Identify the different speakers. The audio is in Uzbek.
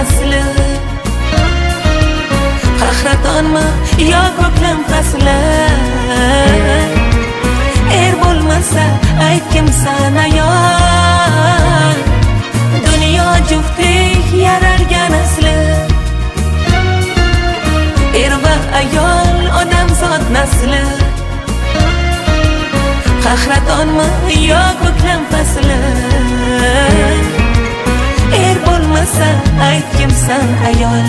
Speaker 1: nasli qahratonmi yo ko'klam fasli er bo'lmasa aytgimsan ayol dunyo juftlik yaralgan asli er va ayol odamzod nasli qahratonmi yo ko'klam fasli er bo'lmasa aytgimsan ayol